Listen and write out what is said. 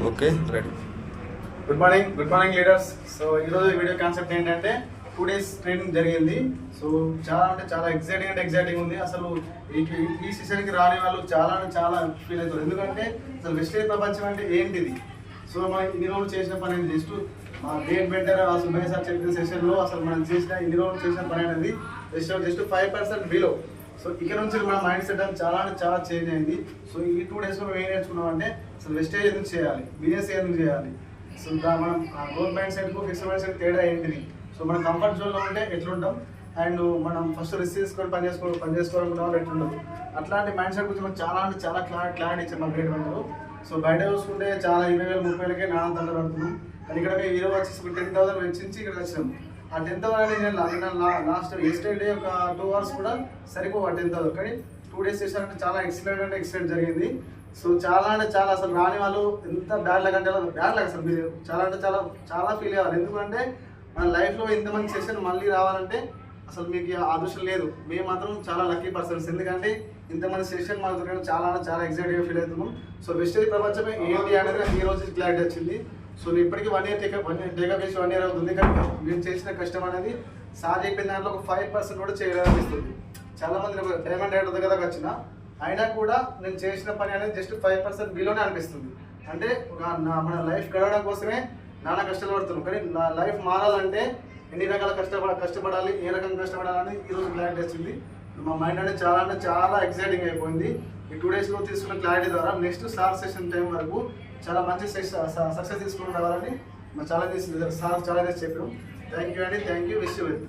Okay ready. Good morning leaders. So ఈరోజు video concept ఏంటంటే 2 days training జరిగింది. So చాలా అంటే చాలా ఎగ్జైటింగ్ ఉంది. అసలు ఈ సెషన్కి రాని వాళ్ళు చాలా ఫీల్ అవుతారు. ఎందుకంటే అసలు వెస్టేజ్ ప్రపంచం అంటే ఏంటిది. సో మనం ఇన్ని రోజులు చేసిన పని అనేది జస్ట్ మా గేట్ బెటర్ సుబ్బయ్య సార్ చెప్పిన సెషన్లో అసలు మనం చేసిన ఇన్ని రోజులు చేసిన పని అనేది జస్ట్ 5% బిలో. సో ఇక్కడ నుంచి మన మైండ్ సెట్ అని చాలా చేంజ్ అయింది. సో ఈ 2 daysలో మేము ఏం నేర్చుకున్నాం అంటే అసలు వెస్టేజ్ ఎందుకు చేయాలి, బిజినెస్ ఎందుకు చేయాలి, సో మనం గ్రోత్ మైండ్ సెట్కు ఫిక్స్డ్ మైండ్ సెట్ తేడా ఏంటిది, సో మనం కంఫర్ట్ జోన్లో ఉంటే ఎట్లుంటాం అండ్ మనం ఫస్ట్ రిస్క్ తీసుకొని పని చేసుకోవాలనుకున్న వాళ్ళు ఎట్లుండదు. అట్లాంటి మైండ్ సెట్ గురించి మనం చాలా క్లారిటీ ఇచ్చాం మా గ్రేడ్ వెంటరు. సో బయట చూసుకుంటే చాలా 20,000 30,000కే నాన్న తండ్రి పడుతున్నాం. కానీ ఇక్కడ మేము ఈరోజు వచ్చేసి 10,000 వెచ్చించి ఇక్కడ వచ్చినాం. ఆ 10,000 అనేది నేను లాస్ట్ ఎస్టర్డే ఒక 2 hours కూడా సరిపో ఆ 10,000. కానీ 2 days చేశారంటే చాలా ఎక్సలెంట్ జరిగింది. సో చాలా అసలు రాని వాళ్ళు ఎంత బ్యాడ్ లక్ అంటే బ్యాడ్ లక్ అసలు మీరు చాలా ఫీల్ అవ్వాలి. ఎందుకంటే మన లైఫ్లో ఇంతమంది సెషన్ మళ్ళీ రావాలంటే అసలు మీకు అదృష్టం లేదు. మేము మాత్రం చాలా లక్కీ పర్సన్స్. ఎందుకంటే ఇంతమంది సెషన్ మాకు దొరకడం చాలా ఎగ్జైట్గా ఫీల్ అవుతున్నాం. సో వెస్టేజ్ ప్రపంచమే ఏంటి అనేది నాకు ఈ రోజు క్లారిటీ వచ్చింది. సో నేను ఇప్పటికీ 1 year టేకప్ చేసి 1 year అవుతుంది. కానీ నేను చేసిన కష్టం అనేది సార్ చెప్పిన దాంట్లో ఒక 5% కూడా చేయాలనిపిస్తుంది. చాలామంది డైమండ్ రేట్ దగ్గర వచ్చిన అయినా కూడా నేను చేసిన పని అనేది జస్ట్ 5% బిలోనే అనిపిస్తుంది. అంటే మన లైఫ్ గడవడం కోసమే నానా కష్టాలు పడుతున్నాం. కానీ నా లైఫ్ మారాలంటే ఎన్ని రకాల కష్టపడాలి, ఏ రకంగా కష్టపడాలని ఈరోజు క్లారిటీ వచ్చింది. మా మైండ్ అనేది చాలా ఎగ్జైటింగ్ అయిపోయింది. ఈ 2 daysలో తీసుకున్న క్లారిటీ ద్వారా నెక్స్ట్ సార్ సెషన్ టైం వరకు చాలా మంచి సక్సెస్ తీసుకుని రావాలని మా సార్ ఛాలెంజ్ చెప్పాం. థ్యాంక్ యూ అండి. Thank you. Wish you well.